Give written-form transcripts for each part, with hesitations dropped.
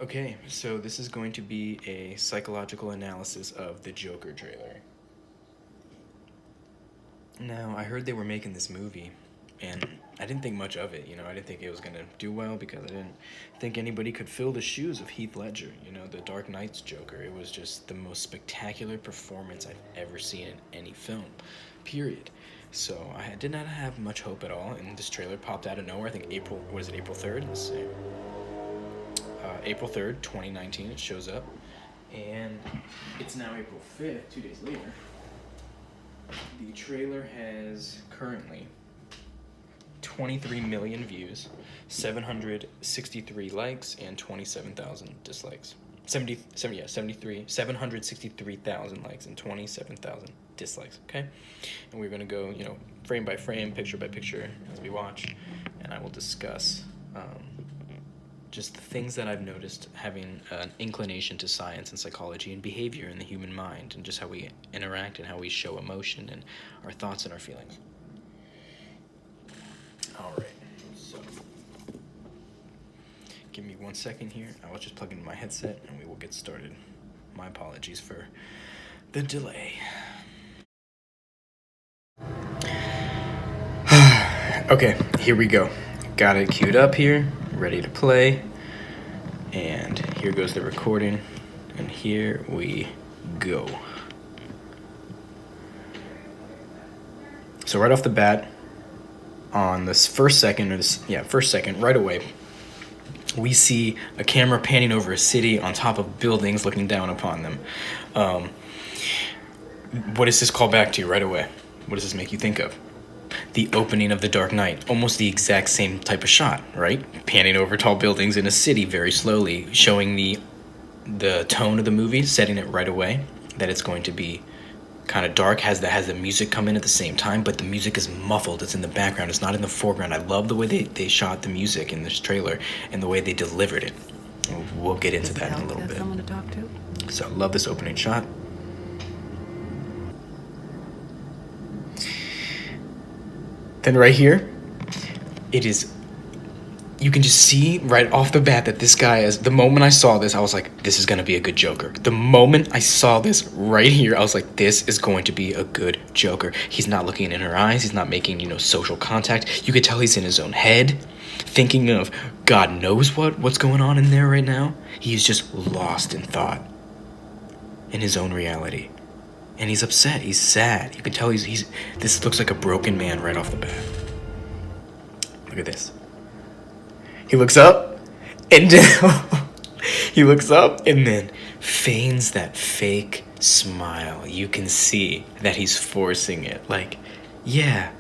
Okay, so this is going to be a psychological analysis of the Joker trailer. Now, I heard they were making this movie, and I didn't think much of it. I didn't think it was gonna do well because I didn't think anybody could fill the shoes of Heath Ledger, the Dark Knight's Joker. It was just the most spectacular performance I've ever seen in any film, period. So I did not have much hope at all, and this trailer popped out of nowhere. I think April 3rd? Let's see. April 3rd, 2019, it shows up. And it's now April 5th, 2 days later. The trailer has currently 23 million views, 763 likes, and 27,000 dislikes. 763,000 likes and 27,000 dislikes, okay? And we're gonna go, frame by frame, picture by picture as we watch, and I will discuss just the things that I've noticed having an inclination to science and psychology and behavior in the human mind, and just how we interact and how we show emotion and our thoughts and our feelings. All right, so give me 1 second here. I will just plug in my headset and we will get started. My apologies for the delay. Okay, here we go. Got it queued up here, ready to play. And here goes the recording. And here we go. So right off the bat, on this first second, right away, we see a camera panning over a city on top of buildings looking down upon them. What does this call back to right away? What does this make you think of? The opening of The Dark Knight, almost the exact same type of shot, right? Panning over tall buildings in a city very slowly, showing the tone of the movie, setting it right away that it's going to be kind of dark, has the music come in at the same time, but the music is muffled. It's in the background. It's not in the foreground. I love the way they shot the music in this trailer and the way they delivered it. We'll get into that in a little bit. Someone to talk to? So I love this opening shot. Then right here, you can just see right off the bat that this guy is, the moment I saw this, I was like, this is going to be a good Joker. The moment I saw this right here, I was like, this is going to be a good Joker. He's not looking in her eyes. He's not making, social contact. You could tell he's in his own head, thinking of God knows what's going on in there right now. He is just lost in thought, in his own reality. And he's upset. He's sad. You can tell this looks like a broken man right off the bat. Look at this. He looks up and then feigns that fake smile. You can see that he's forcing it. Like, yeah,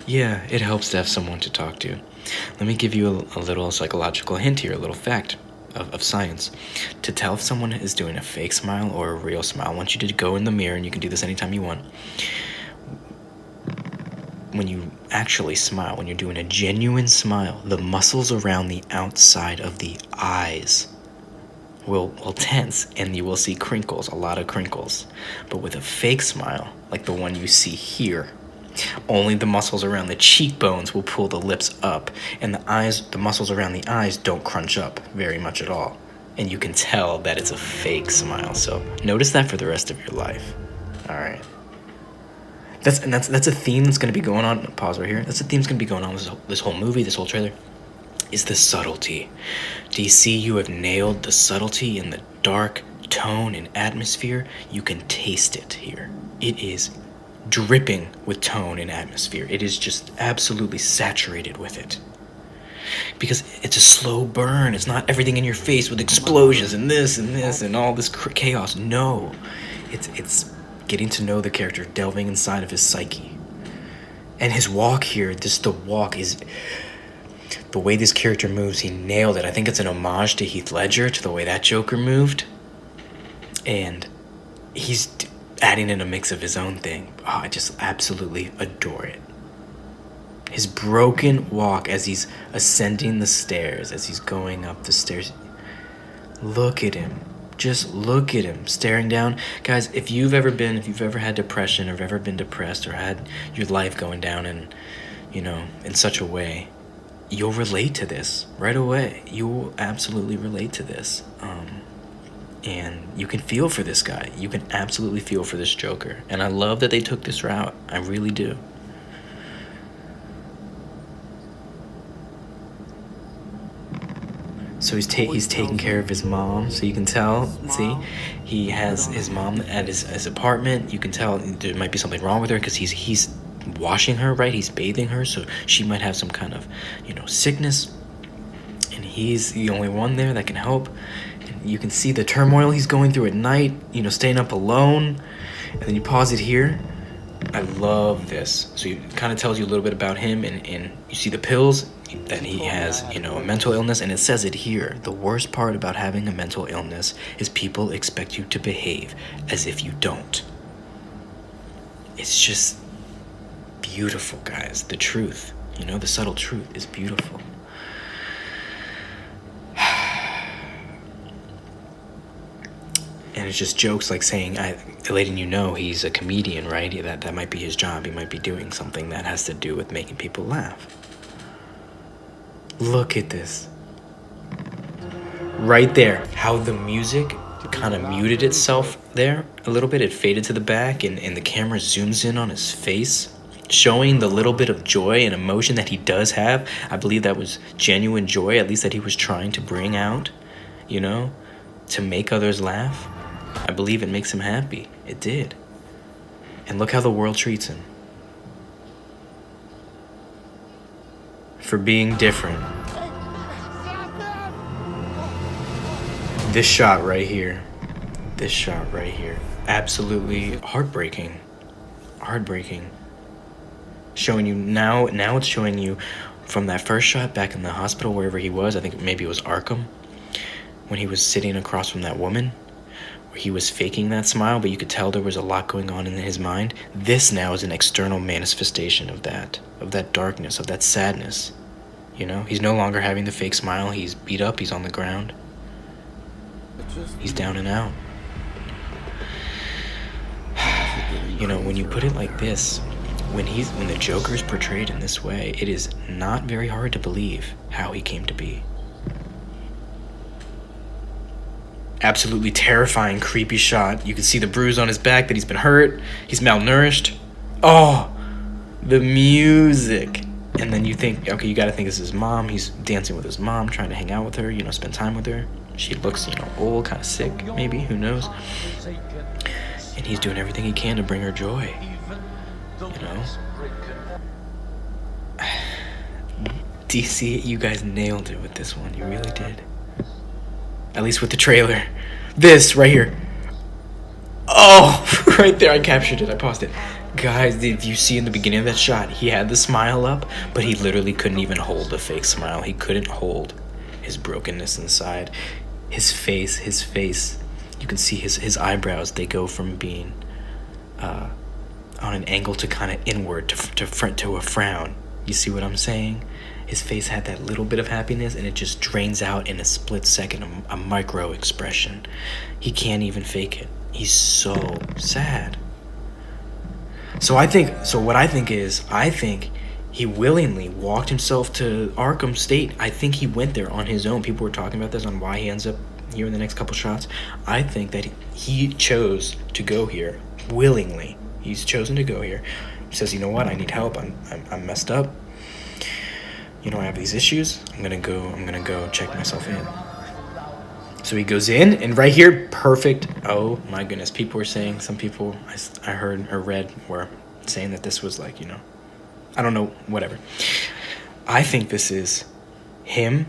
it helps to have someone to talk to. Let me give you a little psychological hint here, a little fact of science. To tell if someone is doing a fake smile or a real smile, I want you to go in the mirror, and you can do this anytime you want. When you actually smile, when you're doing a genuine smile, the muscles around the outside of the eyes will tense, and you will see crinkles, a lot of crinkles. But with a fake smile, like the one you see here, only the muscles around the cheekbones will pull the lips up, and the muscles around the eyes don't crunch up very much at all. And you can tell that it's a fake smile. So notice that for the rest of your life. All right. That's a theme that's going to be going on. Pause right here. That's a theme that's going to be going on with this whole movie, this whole trailer. Is the subtlety. DC, you have nailed the subtlety in the dark tone and atmosphere. You can taste it here. It is dripping with tone and atmosphere. It is just absolutely saturated with it. Because it's a slow burn. It's not everything in your face with explosions and this and all this chaos. No. It's getting to know the character, delving inside of his psyche. And his walk here, the way this character moves, he nailed it. I think it's an homage to Heath Ledger, to the way that Joker moved. And he's adding in a mix of his own thing. Oh, I just absolutely adore it. His broken walk as he's ascending the stairs, as he's going up the stairs. Look at him. Just look at him staring down. Guys, if you've ever had depression, or ever been depressed, or had your life going down in such a way, you'll relate to this right away. You will absolutely relate to this. And you can feel for this guy. You can absolutely feel for this Joker. And I love that they took this route. I really do. So he's taking care of his mom. So you can tell, see, he has his mom at his apartment. You can tell there might be something wrong with her because he's washing her, right? He's bathing her, so she might have some kind of, sickness. And he's the only one there that can help. And you can see the turmoil he's going through at night, staying up alone. And then you pause it here. I love this. So it kind of tells you a little bit about him, and you see the pills, that he has, a mental illness, and it says it here. The worst part about having a mental illness is people expect you to behave as if you don't. It's just beautiful, guys. The truth, the subtle truth is beautiful. And it's just jokes like saying, letting he's a comedian, right? That might be his job. He might be doing something that has to do with making people laugh. Look at this. Right there, how the music kind of muted itself there a little bit. It faded to the back, and the camera zooms in on his face, showing the little bit of joy and emotion that he does have. I believe that was genuine joy, at least that he was trying to bring out, to make others laugh. I believe it makes him happy. It did. And look how the world treats him. For being different. This shot right here. Absolutely heartbreaking. Showing you now it's showing you from that first shot back in the hospital, wherever he was. I think maybe it was Arkham, when he was sitting across from that woman, where he was faking that smile, but you could tell there was a lot going on in his mind. This now is an external manifestation of that darkness, of that sadness. He's no longer having the fake smile. He's beat up, he's on the ground. He's down and out. When you put it like this, when the Joker is portrayed in this way, it is not very hard to believe how he came to be. Absolutely terrifying, creepy shot. You can see the bruise on his back, that he's been hurt. He's malnourished. Oh, the music. And then you think, okay, you gotta think this is his mom. He's dancing with his mom, trying to hang out with her, spend time with her. She looks, old, kind of sick, maybe, who knows. And he's doing everything he can to bring her joy. DC, you guys nailed it with this one. You really did. At least with the trailer. This right here. Oh, right there. I captured it. I paused it. Guys, did you see in the beginning of that shot, he had the smile up, but he literally couldn't even hold the fake smile. He couldn't hold his brokenness inside. His face. You can see his eyebrows. They go from being on an angle to kind of inward to a frown. You see what I'm saying? His face had that little bit of happiness, and it just drains out in a split second, a micro expression. He can't even fake it. He's so sad. So what I think he willingly walked himself to Arkham State. I think he went there on his own. People were talking about this, on why he ends up here in the next couple shots. I think that he chose to go here willingly. He's chosen to go here. He says, you know what, I need help. I'm messed up. I have these issues. I'm gonna go check myself in. So he goes in, and right here, perfect. Oh my goodness, people were saying, some people I heard or read were saying that this was like, I don't know, whatever. I think this is him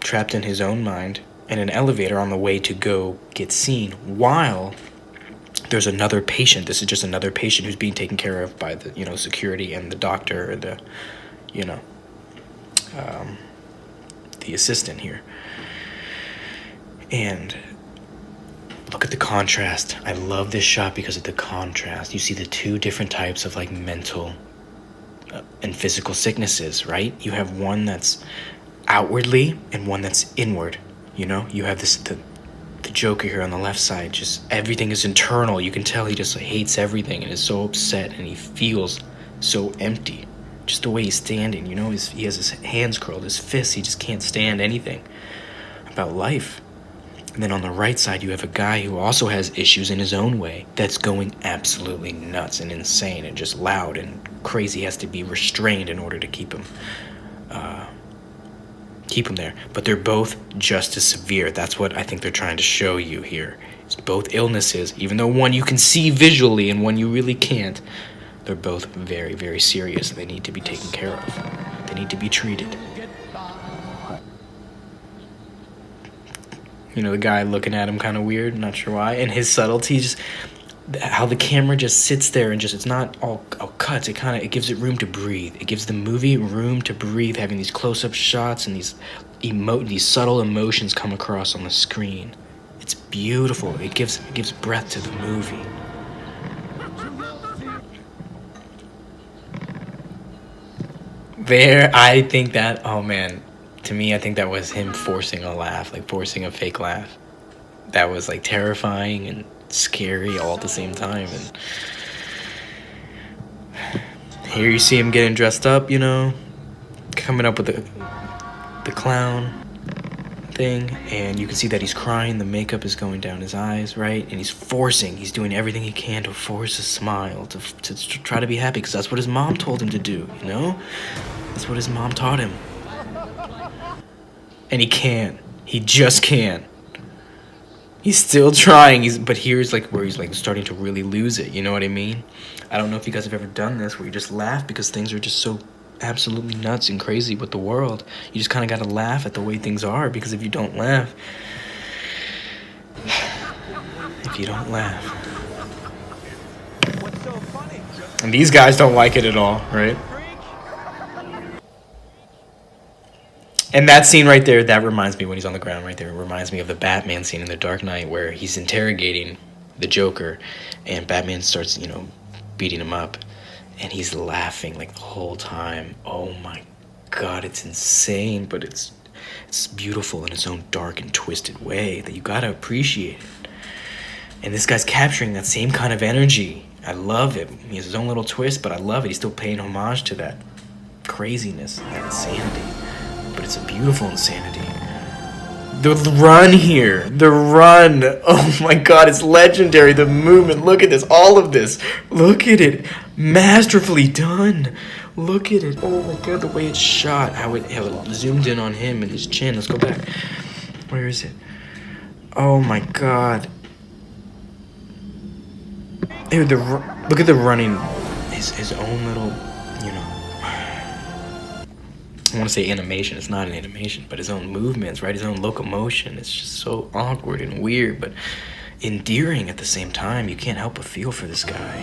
trapped in his own mind in an elevator on the way to go get seen, while there's another patient. This is just another patient who's being taken care of by the, security and the doctor, or the assistant here. And look at the contrast. I love this shot because of the contrast. You see the two different types of mental and physical sicknesses, right? You have one that's outwardly and one that's inward. You have the Joker here on the left side. Just everything is internal. You can tell he just hates everything and is so upset, and he feels so empty. Just the way he's standing, you know, he has his hands curled, his fists, he just can't stand anything about life. And then on the right side, you have a guy who also has issues in his own way that's going absolutely nuts and insane and just loud and crazy. He has to be restrained in order to keep him there. But they're both just as severe. That's what I think they're trying to show you here. It's both illnesses, even though one you can see visually and one you really can't. They're both very, very serious. They need to be taken care of. They need to be treated. You know, the guy looking at him kind of weird, not sure why. And his subtlety, just how the camera just sits there and just, it's not all cuts. It gives it room to breathe. It gives the movie room to breathe, having these close-up shots and these subtle emotions come across on the screen. It's beautiful. It gives breath to the movie. I think that, oh man, to me, I think that was him forcing a laugh, like forcing a fake laugh. That was like terrifying and scary all at the same time. And here you see him getting dressed up, you know, coming up with the clown thing, and you can see that he's crying. The makeup is going down his eyes, right? And he's doing everything he can to force a smile, to try to be happy, because that's what his mom told him to do, you know? That's what his mom taught him. And he can't. He just can't. He's still trying, but here's like where he's like starting to really lose it, you know what I mean? I don't know if you guys have ever done this, where you just laugh because things are just so absolutely nuts and crazy with the world. You just kind of got to laugh at the way things are, because if you don't laugh, and these guys don't like it at all, right? And that scene right there, that reminds me, when he's on the ground right there, it reminds me of the Batman scene in The Dark Knight, where he's interrogating the Joker and Batman starts, you know, beating him up, and he's laughing like the whole time. Oh my God, it's insane, but it's beautiful in its own dark and twisted way that you gotta appreciate it. And this guy's capturing that same kind of energy. I love it. He has his own little twist, but I love it. He's still paying homage to that craziness, that insanity. But it's a beautiful insanity. The run here, the run. Oh my God, it's legendary. The movement, look at this, all of this. Look at it, masterfully done. Look at it. Oh my God, the way it's shot, how it zoomed in on him and his chin. Let's go back. Where is it? Oh my God. Dude, look at the running. His own little, you know, I want to say animation. It's not an animation, but his own movements, right? His own locomotion. It's just so awkward and weird, but endearing at the same time. You can't help but feel for this guy.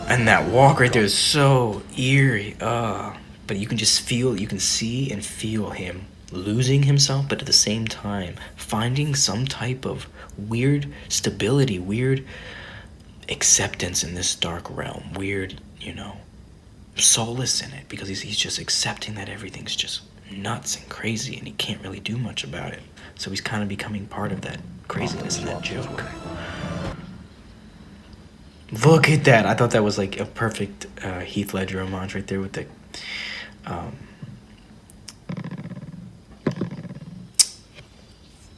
And that walk right there is so eerie. But you can just feel, you can see and feel him losing himself, but at the same time finding some type of weird stability, weird acceptance in this dark realm, weird, you know, solace in it, because he's just accepting that everything's just nuts and crazy and he can't really do much about it. So he's kind of becoming part of that craziness and that joke. Look at that. I thought that was like a perfect Heath Ledger homage right there with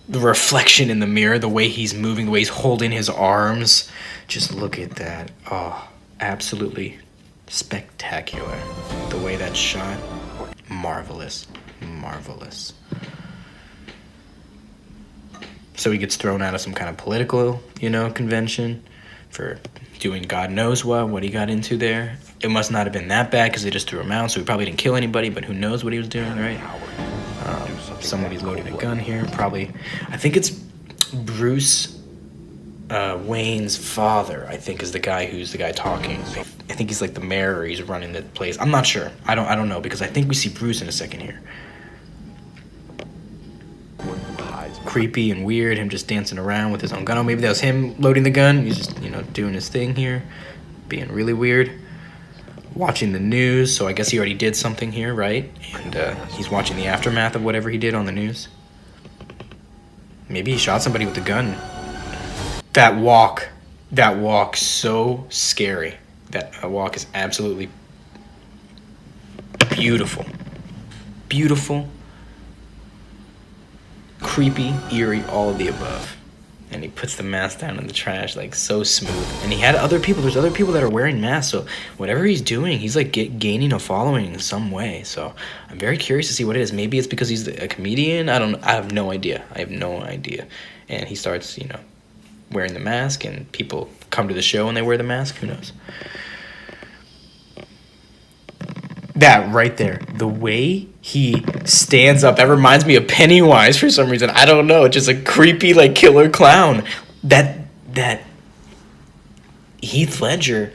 the reflection in the mirror, the way he's moving, the way he's holding his arms. Just look at that. Oh, absolutely spectacular. The way that's shot, marvelous, marvelous. So he gets thrown out of some kind of political, you know, convention for doing God knows what he got into there. It must not have been that bad because they just threw him out, so he probably didn't kill anybody, but who knows what he was doing, right? Somebody's loading a gun here, probably. I think it's Bruce Wayne's father, I think, is the guy who's the guy talking. I think he's like the mayor, or he's running the place. I'm not sure. I don't know, because I think we see Bruce in a second here. Creepy and weird, him just dancing around with his own gun. Oh, maybe that was him loading the gun. He's just, you know, doing his thing here, being really weird. Watching the news, so I guess he already did something here, right? And he's watching the aftermath of whatever he did on the news. Maybe he shot somebody with a gun. That walk, so scary. That walk is absolutely beautiful. Beautiful, creepy, eerie, all of the above. And he puts the mask down in the trash, like, so smooth. And he had other people. There's other people that are wearing masks. So whatever he's doing, he's like gaining a following in some way. So I'm very curious to see what it is. Maybe it's because he's a comedian. I have no idea. And he starts, wearing the mask, and people come to the show and they wear the mask. Who knows? That right there, the way he stands up, that reminds me of Pennywise for some reason. I don't know, just a creepy, like, killer clown. That Heath Ledger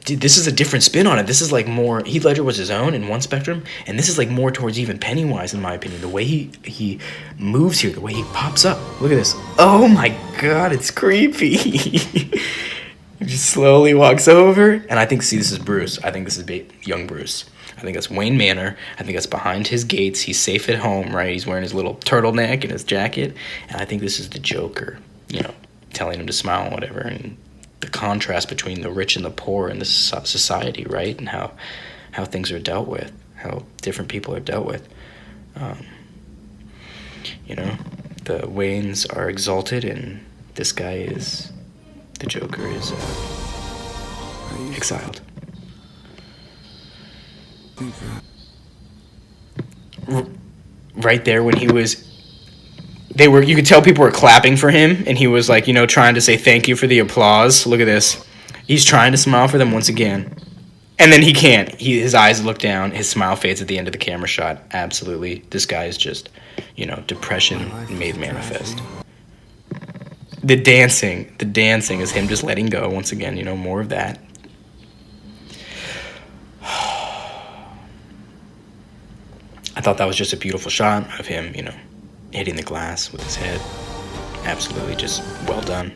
this is a different spin on it. This is like more, Heath Ledger was his own in one spectrum, and this is like more towards even Pennywise, in my opinion. The way he moves here, the way he pops up. Look at this. Oh my God, it's creepy. He just slowly walks over, and I think, this is Bruce. I think this is young Bruce. I think that's Wayne Manor. I think that's behind his gates. He's safe at home, right? He's wearing his little turtleneck and his jacket, and I think this is the Joker, telling him to smile and whatever, and the contrast between the rich and the poor in this society, right? And how things are dealt with, how different people are dealt with. The Waynes are exalted, and this guy is... the Joker is exiled. Right there, when he was... you could tell people were clapping for him, and he was like, trying to say thank you for the applause. Look at this. He's trying to smile for them once again. And then he can't. His eyes look down. His smile fades at the end of the camera shot. Absolutely. This guy is just, depression made manifest. The dancing is him just letting go once again, more of that. I thought that was just a beautiful shot of him, hitting the glass with his head. Absolutely just well done.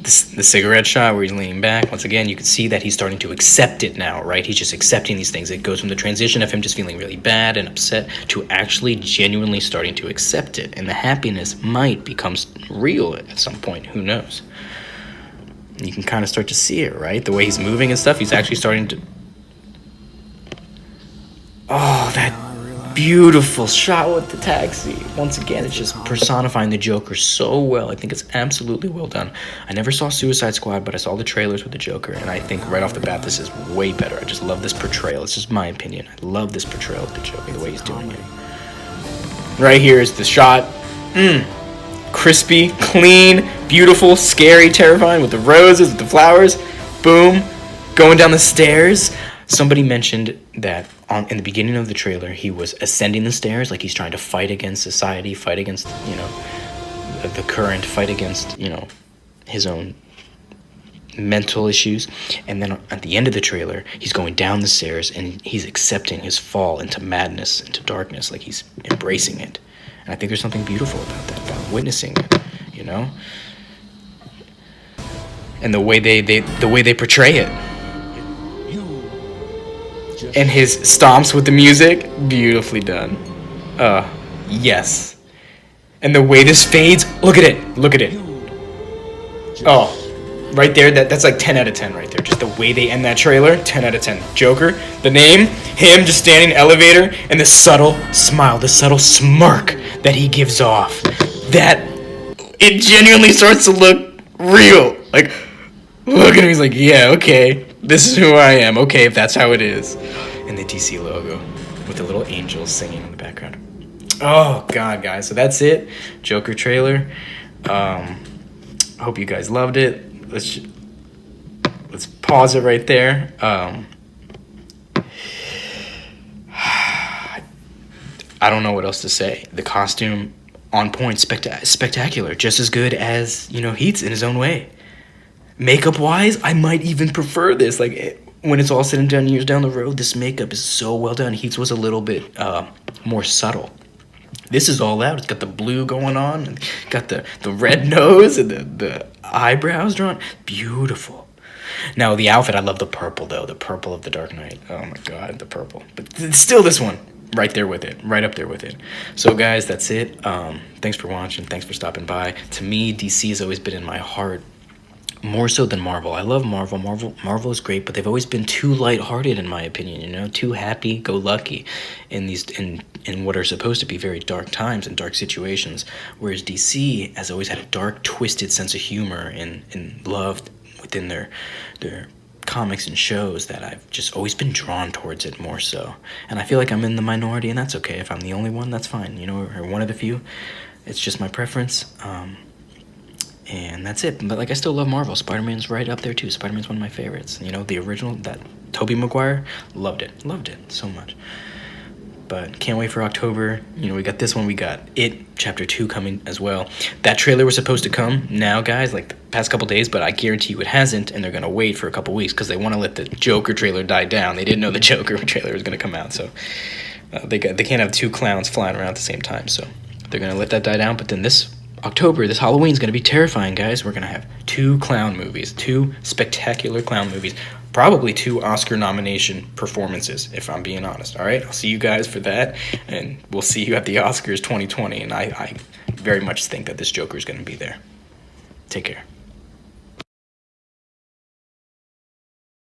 The cigarette shot where he's leaning back, once again, you can see that he's starting to accept it now, right? He's just accepting these things. It goes from the transition of him just feeling really bad and upset to actually genuinely starting to accept it. And the happiness might become real at some point. Who knows? You can kind of start to see it, right? The way he's moving and stuff, he's actually starting to... Oh, that beautiful shot with the taxi. Once again, it's just personifying the Joker so well. I think it's absolutely well done. I never saw Suicide Squad, but I saw the trailers with the Joker, and I think right off the bat, this is way better. I just love this portrayal. It's just my opinion. I love this portrayal of the Joker, the way he's doing it. Right here is the shot. Crispy, clean, beautiful, scary, terrifying, with the roses, with the flowers. Boom. Going down the stairs. Somebody mentioned that in the beginning of the trailer, he was ascending the stairs, like he's trying to fight against society, fight against, the current, fight against, his own mental issues. And then at the end of the trailer, he's going down the stairs, and he's accepting his fall into madness, into darkness, like he's embracing it. And I think there's something beautiful about that, about witnessing it, and the way they portray it. And his stomps with the music, beautifully done. Yes. And the way this fades, look at it. Oh, right there, that's like 10 out of 10 right there. Just the way they end that trailer, 10 out of 10. Joker, the name, him just standing in the elevator, and the subtle smile, the subtle smirk that he gives off. That, it genuinely starts to look real. Like, look at him, he's like, yeah, okay. This is who I am. Okay, if that's how it is. And the DC logo with the little angels singing in the background. Oh, God, guys. So that's it. Joker trailer. Hope you guys loved it. Let's pause it right there. I don't know what else to say. The costume, on point, spectacular. Just as good as, Heath's in his own way. Makeup wise, I might even prefer this. Like, when it's all said and done years down the road, this makeup is so well done. Heath's was a little bit more subtle. This is all out. It's got the blue going on, and got the red nose and the eyebrows drawn. Beautiful. Now the outfit, I love the purple though. The purple of the Dark Knight. Oh my God, the purple. But still, this one right there with it, right up there with it. So guys, that's it. Thanks for watching. Thanks for stopping by. To me, DC has always been in my heart. more so than Marvel. I love Marvel. Marvel is great, but they've always been too lighthearted, in my opinion. You know, too happy-go-lucky in these in what are supposed to be very dark times and dark situations. Whereas DC has always had a dark, twisted sense of humor and love within their comics and shows that I've just always been drawn towards it more so. And I feel like I'm in the minority, and that's okay. If I'm the only one, that's fine. You know, or one of the few. It's just my preference. And that's it. But like, I still love Marvel. Spider-Man's right up there too. Spider-Man's one of my favorites. You know, the original, that Tobey Maguire, loved it so much. But can't wait for October. You know, we got this one. We got It Chapter 2 coming as well. That trailer was supposed to come now, guys, like the past couple days, but I guarantee you it hasn't, and they're going to wait for a couple weeks because they want to let the Joker trailer die down. They didn't know the Joker trailer was going to come out, so they can't have two clowns flying around at the same time, so they're going to let that die down. But then this October, this Halloween's going to be terrifying, guys. We're going to have 2 clown movies, 2 spectacular clown movies, probably 2 Oscar nomination performances, if I'm being honest. All right, I'll see you guys for that, and we'll see you at the Oscars 2020, and I very much think that this Joker is going to be there. Take care.